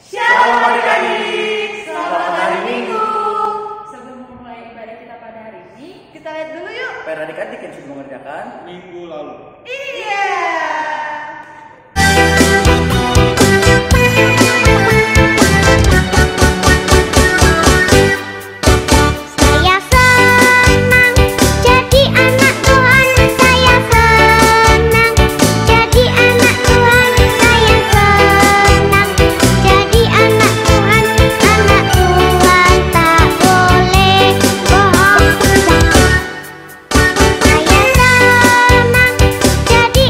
Shalom adik-adik, selamat hari Minggu. Sebelum memulai ibadah kita pada hari ini, Kita lihat dulu yuk PR adik-adik yang sudah mengerjakan minggu lalu. ini dia. Saya senang jadi anak Tuhan, saya senang jadi anak Tuhan, saya senang jadi anak Tuhan tak boleh bohong. Saya senang jadi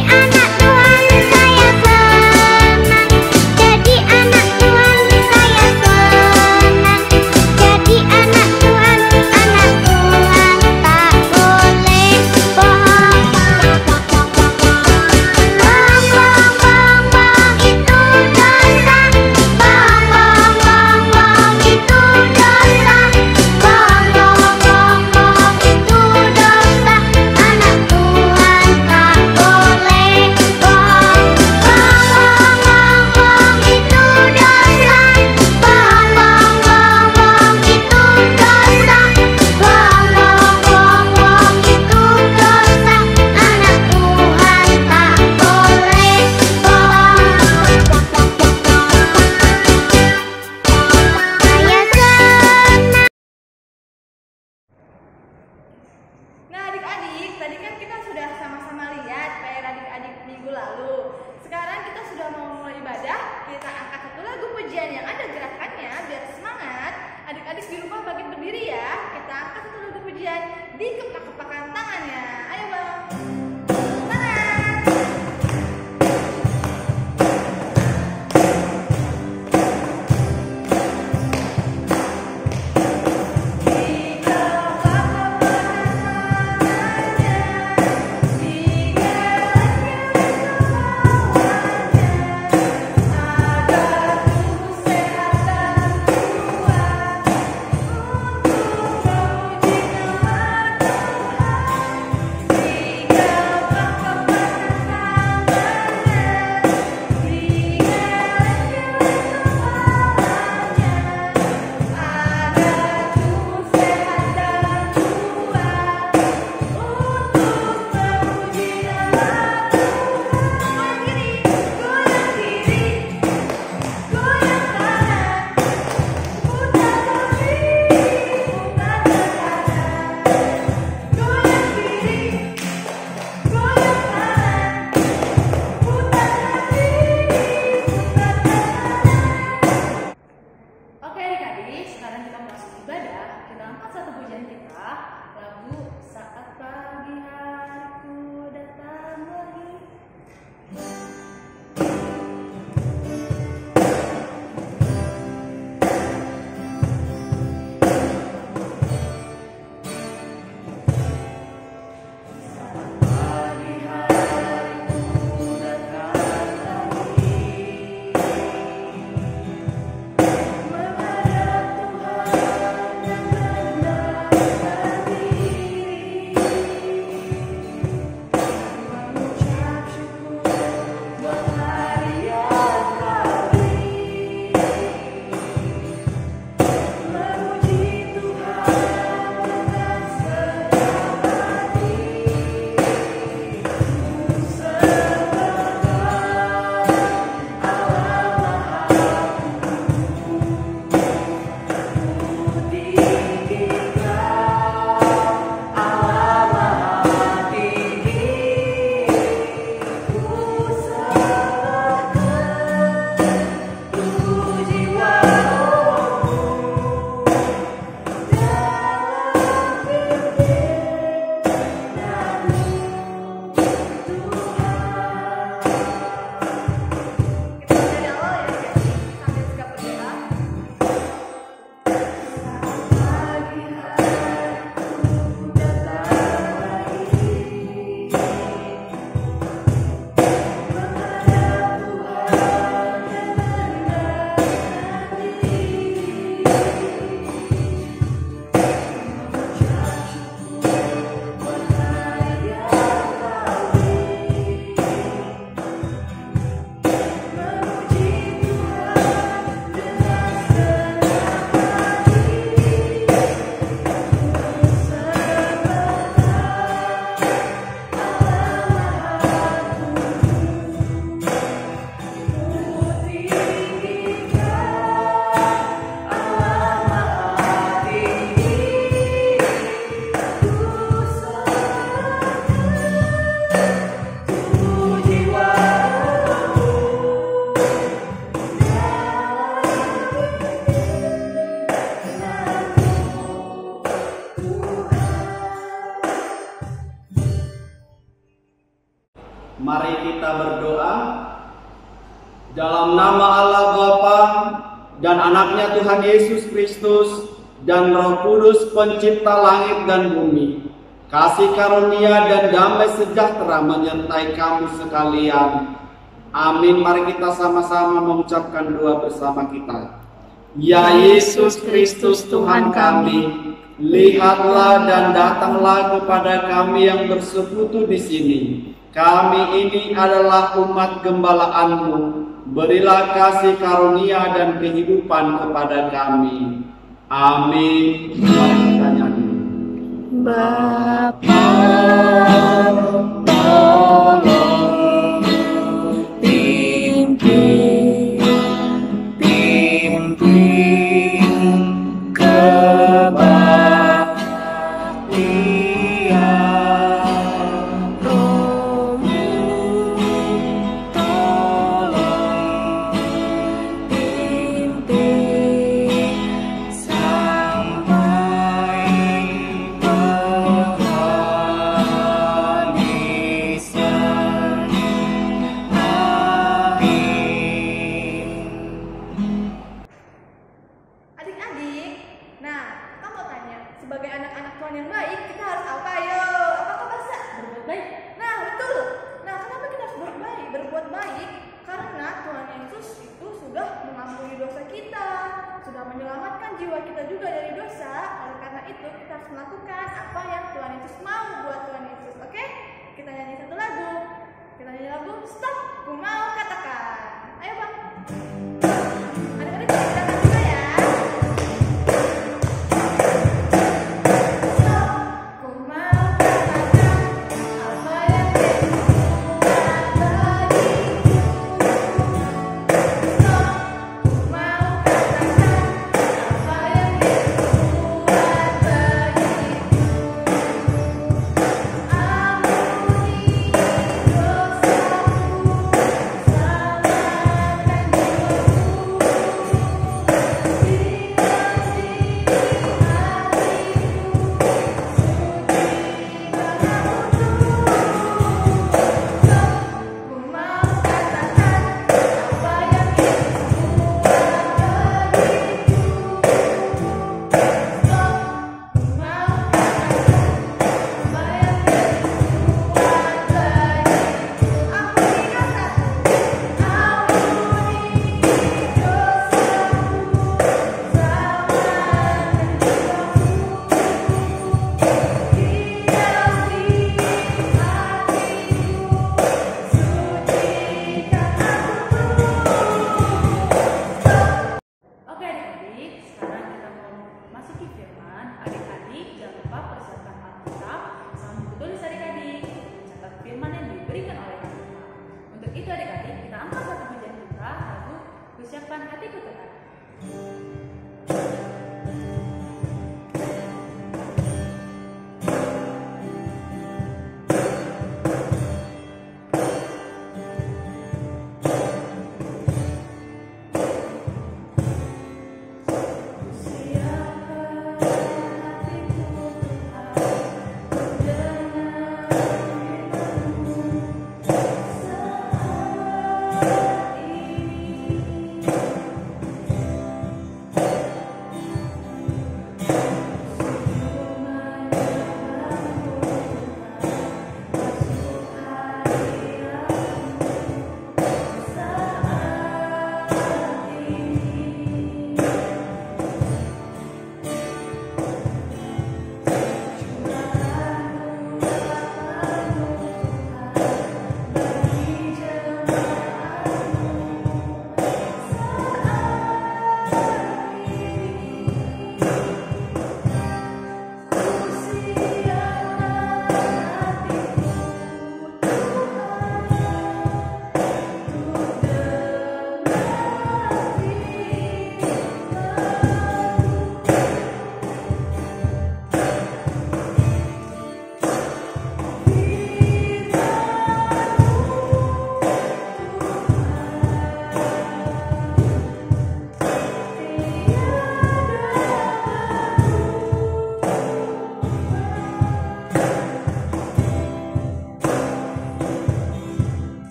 Dalam nama Allah Bapa dan anaknya Tuhan Yesus Kristus dan Roh Kudus pencipta langit dan bumi, kasih karunia dan damai sejahtera menyertai kamu sekalian. Amin. Mari kita sama-sama mengucapkan doa bersama kita. Ya Yesus Kristus Tuhan kami, lihatlah dan datanglah kepada kami yang bersekutu di sini. Kami ini adalah umat gembala-Mu. Berilah kasih karunia dan kehidupan kepada kami. Amin. Mari kita nyanyi. Bapa, tolong pimpin kebaktian Roh-Mu, tolong pimpin sampai penghabisan. Amin. Adik-adik, nah, kita mau tanya, sebagai anak-anak Tuhan yang baik, kita harus apa? Ayo, apa kau bahasa? Berbuat baik. Nah, betul. Nah, kenapa kita harus berbuat baik? Karena Tuhan Yesus itu sudah mengampuni dosa kita, sudah menyelamatkan jiwa kita juga dari dosa. Oleh karena itu, kita harus melakukan apa yang Tuhan Yesus mau buat Tuhan Yesus. Oke? Kita nyanyi satu lagu. Kita nyanyi lagu, stop, ku mau katakan. Ayo, Bang. Adik-adik, kita katakan juga ya. Ku mau katakan apa yang Yesus buat bagiku. Ku mau katakan apa yang Yesus buat bagiku. Ampuni dosaku, selamatkan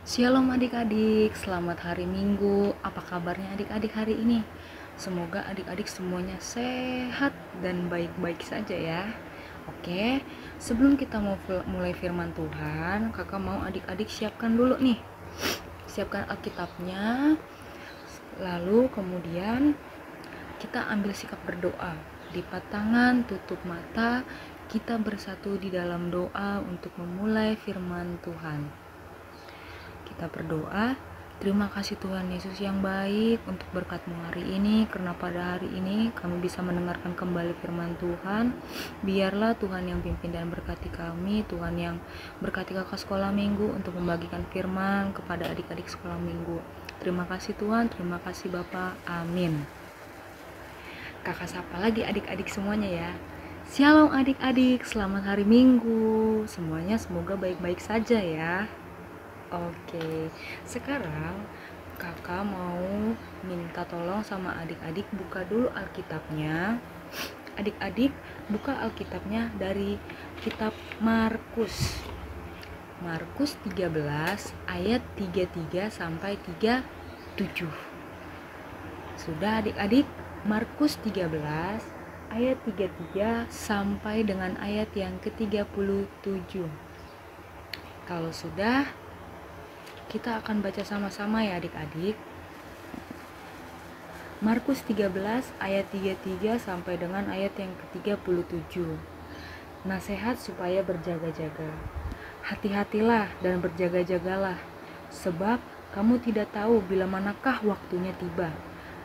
Shalom adik-adik, selamat hari Minggu. Apa kabarnya adik-adik hari ini? Semoga adik-adik semuanya sehat dan baik-baik saja ya. Oke, sebelum kita mau mulai firman Tuhan, kakak mau adik-adik siapkan dulu nih. Siapkan Alkitabnya, lalu kemudian kita ambil sikap berdoa. Lipat tangan, tutup mata, kita bersatu di dalam doa untuk memulai firman Tuhan. Kita berdoa, terima kasih Tuhan Yesus yang baik untuk berkat-Mu hari ini, karena pada hari ini kami bisa mendengarkan kembali firman Tuhan. Biarlah Tuhan yang pimpin dan berkati kami, Tuhan yang berkati kakak sekolah minggu untuk membagikan firman kepada adik-adik sekolah minggu. Terima kasih Tuhan, terima kasih Bapak, amin. Kakak sapa lagi adik-adik semuanya ya. Shalom adik-adik, selamat hari Minggu. Semuanya semoga baik-baik saja ya. Oke, sekarang kakak mau minta tolong sama adik-adik buka dulu Alkitabnya. Adik-adik buka Alkitabnya dari kitab Markus. Markus 13 ayat 33 sampai 37. Sudah adik-adik? Markus 13 ayat 33 sampai dengan ayat yang ke-37. Kalau sudah, kita akan baca sama-sama ya adik-adik. Markus 13 ayat 33 sampai dengan ayat yang ke-37. Nasihat supaya berjaga-jaga. Hati-hatilah dan berjaga-jagalah, sebab kamu tidak tahu bila manakah waktunya tiba.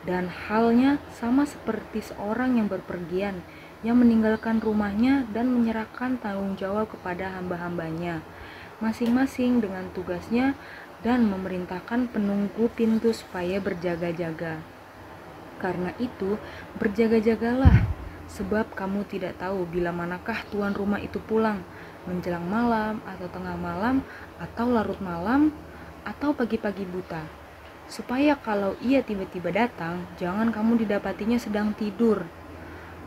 Dan halnya sama seperti seorang yang berpergian, yang meninggalkan rumahnya dan menyerahkan tanggung jawab kepada hamba-hambanya, masing-masing dengan tugasnya, dan memerintahkan penunggu pintu supaya berjaga-jaga. Karena itu, berjaga-jagalah, sebab kamu tidak tahu bila manakah tuan rumah itu pulang, menjelang malam, atau tengah malam, atau larut malam, atau pagi-pagi buta. Supaya kalau ia tiba-tiba datang, jangan kamu didapatinya sedang tidur.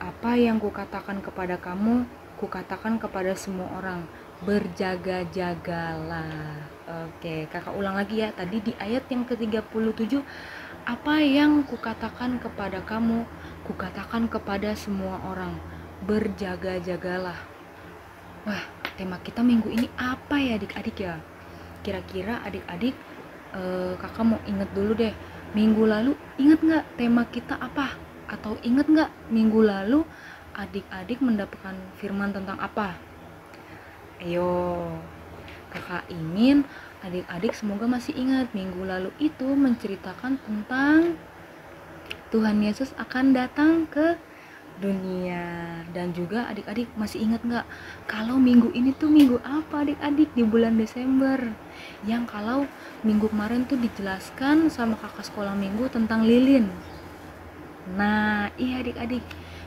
Apa yang kukatakan kepada kamu, kukatakan kepada semua orang, berjaga-jagalah. Oke, kakak ulang lagi ya. Tadi di ayat yang ke-37, apa yang kukatakan kepada kamu, kukatakan kepada semua orang, berjaga-jagalah. Wah, tema kita minggu ini apa ya adik-adik ya? Kira-kira adik-adik kakak mau inget dulu deh, minggu lalu inget gak tema kita apa? Atau inget gak minggu lalu adik-adik mendapatkan firman tentang apa? Ayo, kakak ingin adik-adik semoga masih ingat minggu lalu itu menceritakan tentang Tuhan Yesus akan datang ke dunia. Dan juga adik-adik masih ingat gak kalau minggu ini tuh minggu apa adik-adik di bulan Desember? Yang kalau minggu kemarin tuh dijelaskan sama kakak sekolah minggu tentang lilin. Nah iya adik-adik,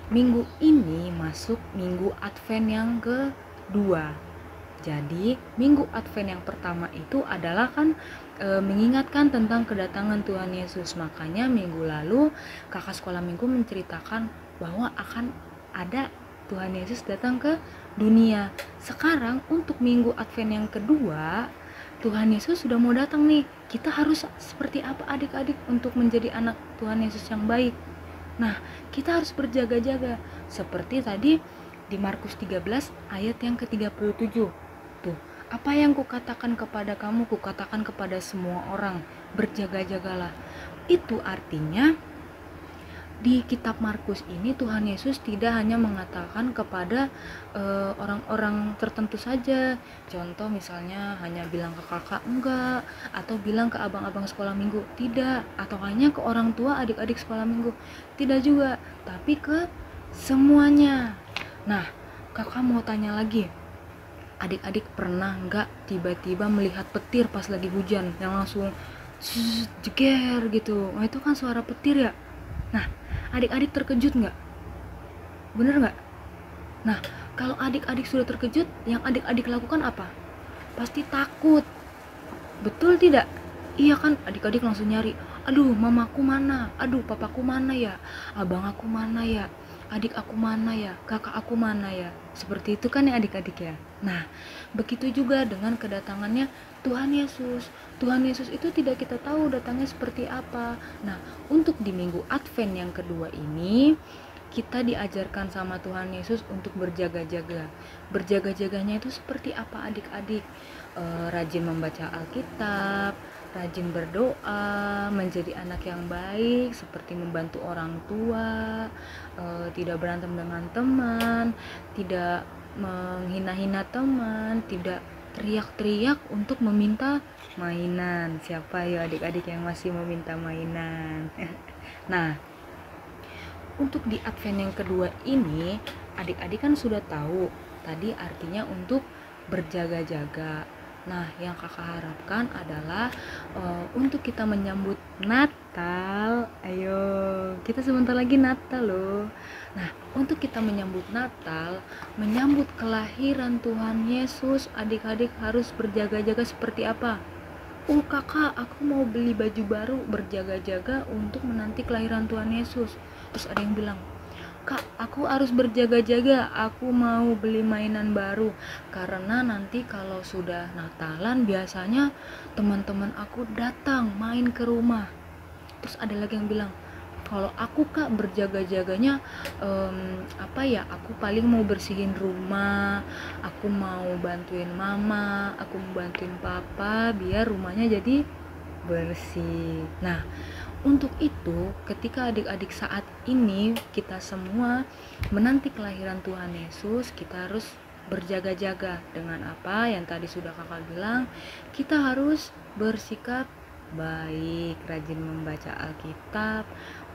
minggu ini masuk minggu Advent yang kedua. Jadi minggu Advent yang pertama itu adalah kan mengingatkan tentang kedatangan Tuhan Yesus. Makanya minggu lalu kakak sekolah minggu menceritakan bahwa akan ada Tuhan Yesus datang ke dunia. Sekarang untuk minggu Advent yang kedua, Tuhan Yesus sudah mau datang nih. Kita harus seperti apa adik-adik untuk menjadi anak Tuhan Yesus yang baik? Nah, kita harus berjaga-jaga. Seperti tadi di Markus 13 ayat yang ke-37. Tuh, apa yang kukatakan kepada kamu, kukatakan kepada semua orang, berjaga-jagalah. Itu artinya di kitab Markus ini Tuhan Yesus tidak hanya mengatakan kepada orang-orang tertentu saja. Contoh misalnya hanya bilang ke kakak enggak, atau bilang ke abang-abang sekolah minggu tidak, atau hanya ke orang tua adik-adik sekolah minggu tidak juga, tapi ke semuanya. Nah, kakak mau tanya lagi, adik-adik pernah nggak tiba-tiba melihat petir pas lagi hujan yang langsung jeger gitu? Nah itu kan suara petir ya. Nah adik-adik terkejut nggak? Bener nggak? Nah kalau adik-adik sudah terkejut, yang adik-adik lakukan apa? Pasti takut, betul tidak? Iya kan, adik-adik langsung nyari, aduh mamaku mana, aduh papaku mana ya, abang aku mana ya, adik aku mana ya, kakak aku mana ya. Seperti itu kan ya adik-adik ya. Nah, begitu juga dengan kedatangannya Tuhan Yesus. Tuhan Yesus itu tidak kita tahu datangnya seperti apa. Nah, untuk di minggu Advent yang kedua ini, kita diajarkan sama Tuhan Yesus untuk berjaga-jaga. Berjaga-jaganya itu seperti apa adik-adik? Rajin membaca Alkitab, rajin berdoa, menjadi anak yang baik, seperti membantu orang tua, tidak berantem dengan teman, tidak menghina-hina teman, tidak teriak-teriak untuk meminta mainan. Siapa ya adik-adik yang masih meminta mainan? Nah, untuk di Advent yang kedua ini, adik-adik kan sudah tahu tadi artinya untuk berjaga-jaga. Nah, yang kakak harapkan adalah untuk kita menyambut Natal. Ayo, kita sebentar lagi Natal loh. Nah, untuk kita menyambut Natal, menyambut kelahiran Tuhan Yesus, adik-adik harus berjaga-jaga seperti apa? Oh kakak, aku mau beli baju baru, berjaga-jaga untuk menanti kelahiran Tuhan Yesus. Terus ada yang bilang, Kak, aku harus berjaga-jaga, aku mau beli mainan baru, karena nanti kalau sudah Natalan biasanya teman-teman aku datang main ke rumah. Terus ada lagi yang bilang, kalau aku Kak berjaga-jaganya aku paling mau bersihin rumah, aku mau bantuin mama, aku mau bantuin papa biar rumahnya jadi bersih. Nah, untuk itu, ketika adik-adik saat ini kita semua menanti kelahiran Tuhan Yesus, kita harus berjaga-jaga dengan apa yang tadi sudah kakak bilang. Kita harus bersikap baik, rajin membaca Alkitab,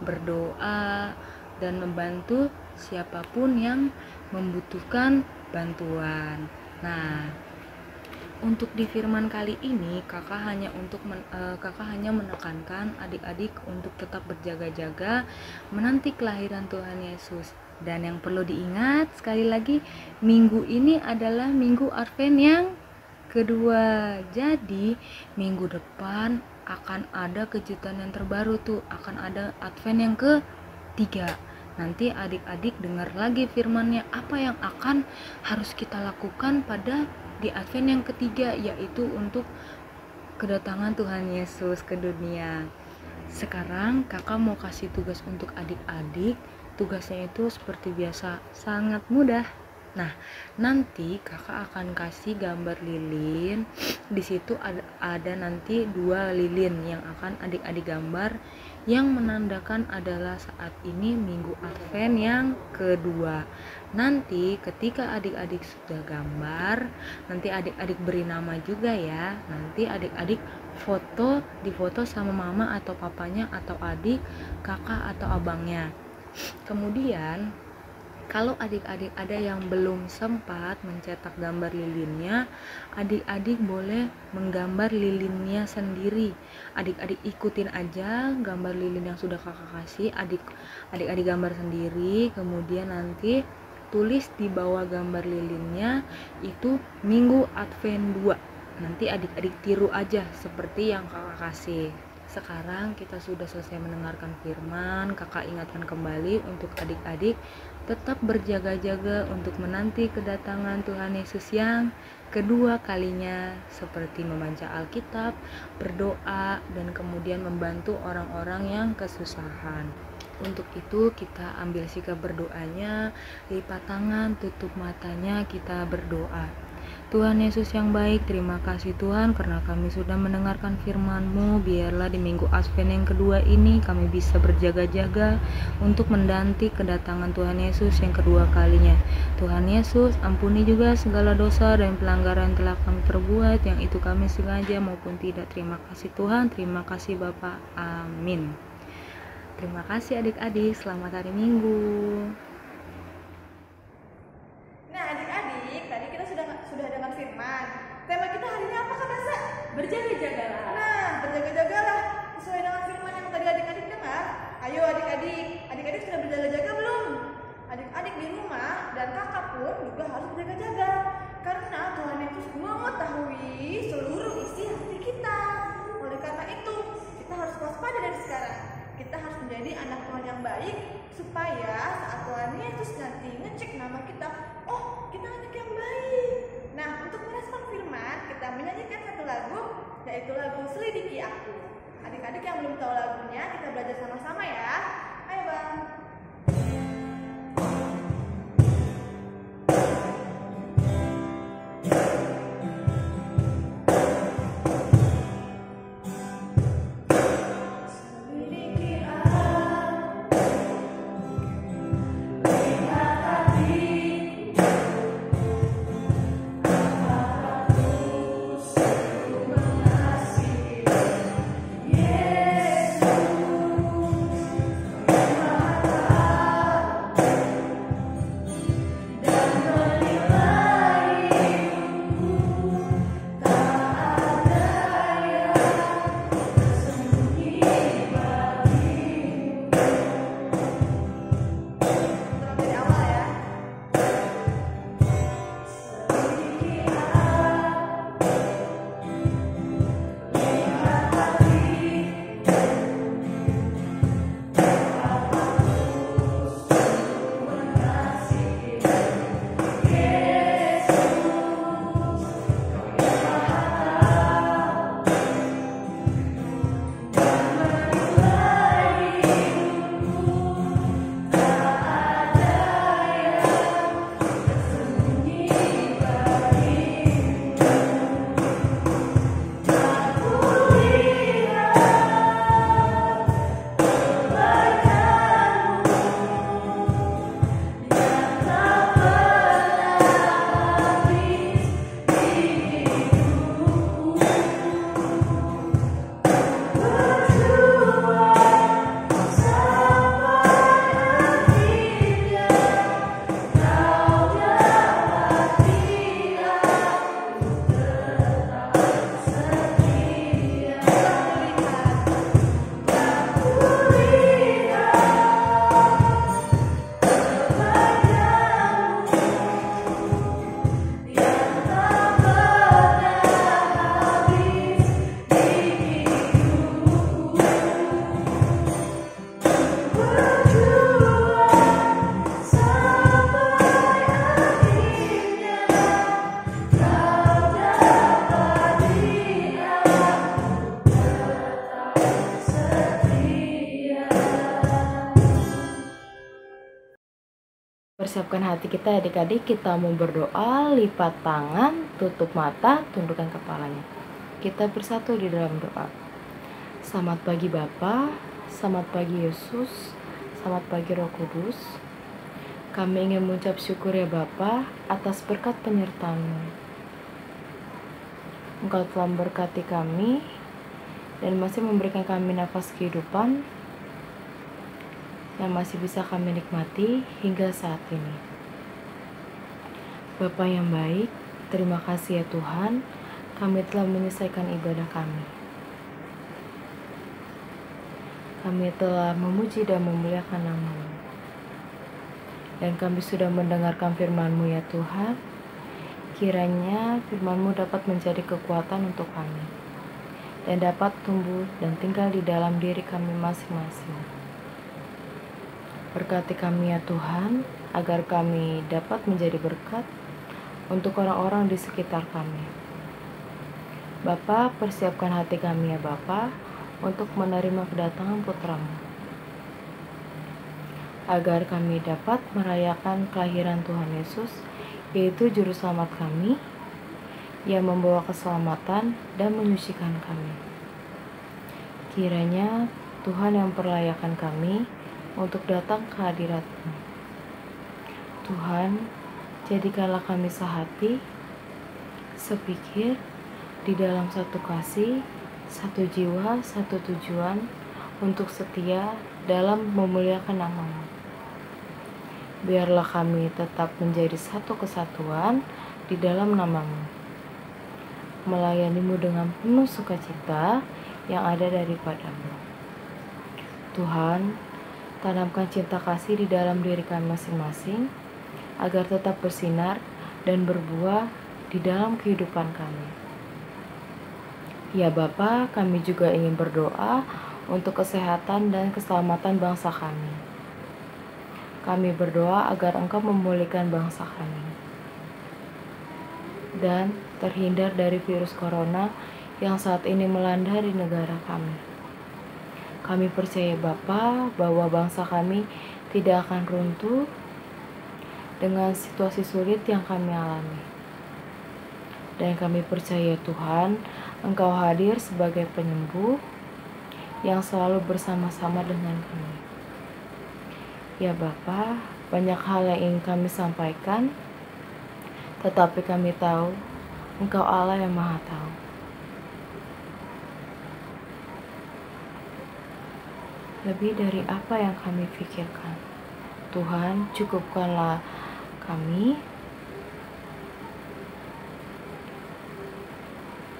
berdoa, dan membantu siapapun yang membutuhkan bantuan. Nah, untuk di firman kali ini kakak hanya menekankan adik-adik untuk tetap berjaga-jaga menanti kelahiran Tuhan Yesus. Dan yang perlu diingat sekali lagi, minggu ini adalah minggu Advent yang kedua. Jadi minggu depan akan ada kejutan yang terbaru tuh, akan ada Advent yang ketiga. Nanti adik-adik dengar lagi firmannya, apa yang akan harus kita lakukan pada di Advent yang ketiga, yaitu untuk kedatangan Tuhan Yesus ke dunia. Sekarang kakak mau kasih tugas untuk adik-adik. Tugasnya itu seperti biasa, sangat mudah. Nah, nanti kakak akan kasih gambar lilin. Di situ ada nanti 2 lilin yang akan adik-adik gambar, yang menandakan adalah saat ini minggu Advent yang kedua. Nanti ketika adik-adik sudah gambar, nanti adik-adik beri nama juga ya. Nanti adik-adik difoto sama mama atau papanya atau adik, kakak atau abangnya. Kemudian kalau adik-adik ada yang belum sempat mencetak gambar lilinnya, adik-adik boleh menggambar lilinnya sendiri. Adik-adik ikutin aja gambar lilin yang sudah kakak kasih, adik-adik gambar sendiri, kemudian nanti tulis di bawah gambar lilinnya itu minggu Advent 2. Nanti adik-adik tiru aja seperti yang kakak kasih. Sekarang kita sudah selesai mendengarkan firman, kakak ingatkan kembali untuk adik-adik tetap berjaga-jaga untuk menanti kedatangan Tuhan Yesus yang kedua kalinya, seperti membaca Alkitab, berdoa, dan kemudian membantu orang-orang yang kesusahan. Untuk itu kita ambil sikap berdoanya, lipat tangan, tutup matanya, kita berdoa. Tuhan Yesus yang baik, terima kasih Tuhan karena kami sudah mendengarkan firman-Mu. Biarlah di minggu Advent yang kedua ini kami bisa berjaga-jaga untuk menanti kedatangan Tuhan Yesus yang kedua kalinya. Tuhan Yesus, ampuni juga segala dosa dan pelanggaran yang telah kami perbuat, yang itu kami sengaja maupun tidak. Terima kasih Tuhan, terima kasih Bapa. Amin. Terima kasih adik-adik, selamat hari Minggu. Nah adik-adik, tadi kita sudah dengar firman. Tema kita hari ini apa Kak Basa? Berjaga-jagalah. Nah, berjaga-jagalah sesuai dengan firman yang tadi adik-adik dengar. Ayo adik-adik sudah berjaga-jaga belum? Adik-adik di rumah dan kakak pun juga harus berjaga-jaga, karena Tuhan Yesus mengetahui seluruh isi hati kita. Oleh karena itu, kita harus waspada dari sekarang. Kita harus menjadi anak Tuhan yang baik, supaya saat Tuhan Yesus nanti ngecek nama kita, oh kita anak yang baik. akan menyanyikan satu lagu, yaitu lagu Selidiki Aku. Adik-adik yang belum tahu lagunya, kita belajar sama-sama ya. Ayo Bang. Persiapkan hati kita adik-adik, kita mau berdoa, lipat tangan, tutup mata, tundukkan kepalanya. Kita bersatu di dalam doa. Selamat pagi Bapa, selamat pagi Yesus, selamat pagi Roh Kudus. Kami ingin mengucap syukur ya Bapa atas berkat penyertaan-Mu. Engkau telah memberkati kami dan masih memberikan kami nafas kehidupan yang masih bisa kami nikmati hingga saat ini. Bapa yang baik, terima kasih ya Tuhan, kami telah menyelesaikan ibadah kami. Kami telah memuji dan memuliakan nama-Mu. Dan kami sudah mendengarkan firman-Mu ya Tuhan. Kiranya firman-Mu dapat menjadi kekuatan untuk kami dan dapat tumbuh dan tinggal di dalam diri kami masing-masing. Berkati kami ya Tuhan, agar kami dapat menjadi berkat untuk orang-orang di sekitar kami. Bapa, persiapkan hati kami ya Bapa untuk menerima kedatangan putra-Mu, agar kami dapat merayakan kelahiran Tuhan Yesus, yaitu Juru Selamat kami, yang membawa keselamatan dan menyucikan kami. Kiranya Tuhan yang perlayakan kami untuk datang ke hadirat-Mu. Tuhan, jadikanlah kami sehati, sepikir, di dalam satu kasih, satu jiwa, satu tujuan, untuk setia dalam memuliakan nama-Mu. Biarlah kami tetap menjadi satu kesatuan di dalam nama-Mu, melayani-Mu dengan penuh sukacita yang ada daripada-Mu. Tuhan, tanamkan cinta kasih di dalam diri kami masing-masing, agar tetap bersinar dan berbuah di dalam kehidupan kami. Ya Bapa, kami juga ingin berdoa untuk kesehatan dan keselamatan bangsa kami. Kami berdoa agar Engkau memulihkan bangsa kami. Dan terhindar dari virus corona yang saat ini melanda di negara kami. Kami percaya Bapa bahwa bangsa kami tidak akan runtuh dengan situasi sulit yang kami alami. Dan kami percaya Tuhan, Engkau hadir sebagai penyembuh yang selalu bersama-sama dengan kami. Ya Bapa, banyak hal yang ingin kami sampaikan, tetapi kami tahu Engkau Allah yang Maha Tahu. Lebih dari apa yang kami pikirkan, Tuhan, cukupkanlah kami.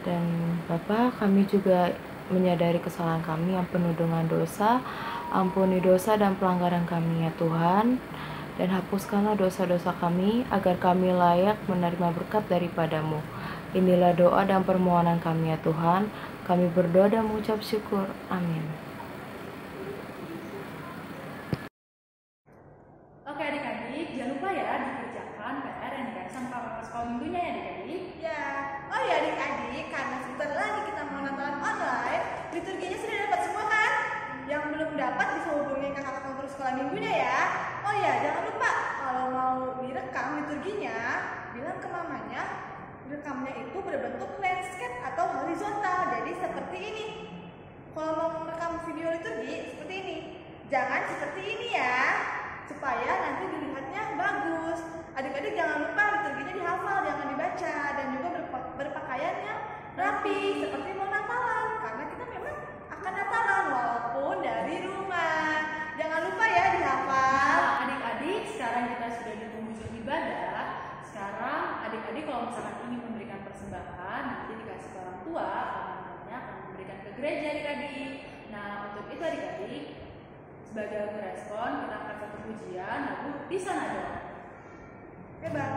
Dan Bapa, kami juga menyadari kesalahan kami yang penuh dengan dosa. Ampuni dosa dan pelanggaran kami ya Tuhan, dan hapuskanlah dosa-dosa kami agar kami layak menerima berkat daripada-Mu. Inilah doa dan permohonan kami ya Tuhan. Kami berdoa dan mengucap syukur. Amin. Oke adik-adik, jangan lupa ya dikerjakan PR yang dikasih sama kakak sekolah minggunya ya adik-adik. Ya, oh ya adik-adik, karena sebentar lagi kita mau Natalan online, liturginya sudah dapat semua kan? Yang belum dapat bisa hubungi kakak-kakak guru sekolah minggunya ya. Oh ya, jangan lupa kalau mau direkam liturginya, bilang ke mamanya, rekamnya itu berbentuk landscape atau horizontal, jadi seperti ini. Kalau mau merekam video liturgi seperti ini, jangan seperti ini ya, supaya nanti dilihatnya bagus. Adik-adik jangan lupa liturginya dihafal, jangan dibaca, dan juga berpakaiannya rapi seperti mau Natalan, karena kita memang akan Natalan walaupun dari rumah. Jangan lupa ya dihafal. Nah, adik-adik, sekarang kita sudah di penghujung ibadah. Sekarang adik-adik kalau misalkan ingin memberikan persembahan, nanti dikasih ke orang tua, orang tuanya akan memberikan ke gereja adik-adik. Nah, untuk itu adik-adik, sebagai lagu respon, kita akan satu pujian, lagu Di Sana Doa. Oke Bang.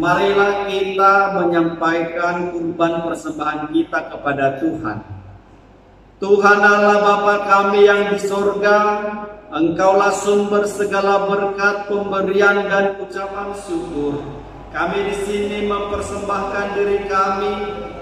Marilah kita menyampaikan kurban persembahan kita kepada Tuhan. Tuhan Allah Bapa kami yang di sorga, Engkaulah sumber segala berkat, pemberian dan ucapan syukur. Kami di sini mempersembahkan diri kami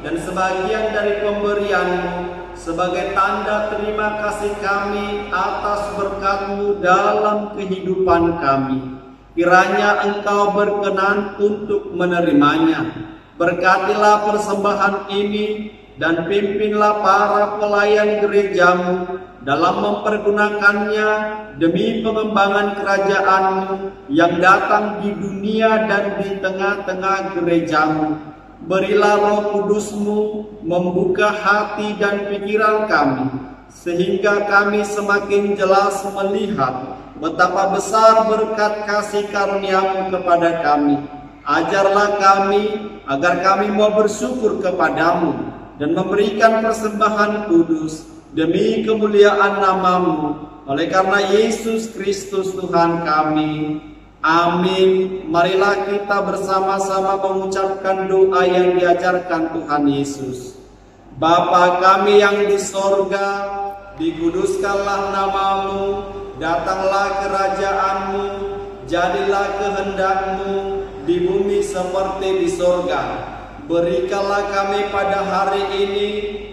dan sebagian dari pemberian-Mu sebagai tanda terima kasih kami atas berkat-Mu dalam kehidupan kami. Kiranya Engkau berkenan untuk menerimanya. Berkatilah persembahan ini dan pimpinlah para pelayan gereja-Mu dalam mempergunakannya demi pengembangan kerajaan-Mu yang datang di dunia dan di tengah-tengah gereja-Mu. Berilah Roh Kudus-Mu membuka hati dan pikiran kami, sehingga kami semakin jelas melihat betapa besar berkat kasih karunia-Mu kepada kami. Ajarlah kami agar kami mau bersyukur kepadamu dan memberikan persembahan kudus demi kemuliaan nama-Mu. Oleh karena Yesus Kristus Tuhan kami. Amin. Marilah kita bersama-sama mengucapkan doa yang diajarkan Tuhan Yesus. Bapa kami yang di sorga, dikuduskanlah nama-Mu, datanglah kerajaan-Mu, jadilah kehendak-Mu di bumi seperti di sorga. Berikanlah kami pada hari ini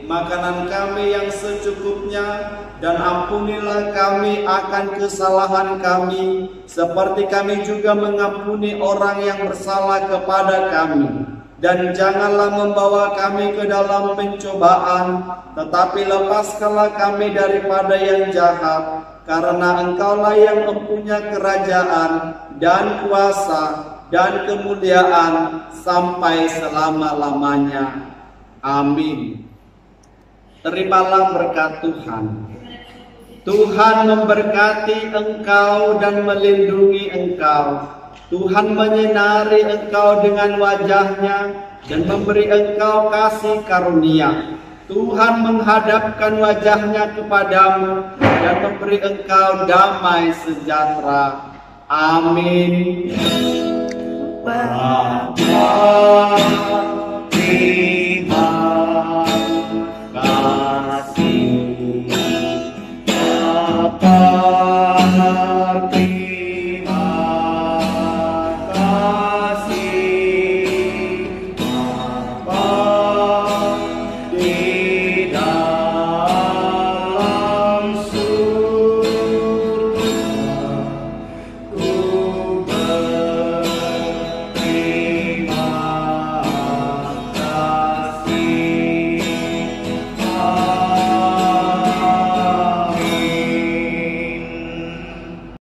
makanan kami yang secukupnya, dan ampunilah kami akan kesalahan kami, seperti kami juga mengampuni orang yang bersalah kepada kami. Dan janganlah membawa kami ke dalam pencobaan, tetapi lepaskanlah kami daripada yang jahat, karena Engkaulah yang mempunyai kerajaan dan kuasa dan kemuliaan sampai selama-lamanya. Amin. Terimalah berkat Tuhan. Tuhan memberkati engkau dan melindungi engkau. Tuhan menyinari engkau dengan wajahnya dan memberi engkau kasih karunia. Tuhan menghadapkan wajahnya kepadamu dan memberi engkau damai sejahtera. Amin. Bapa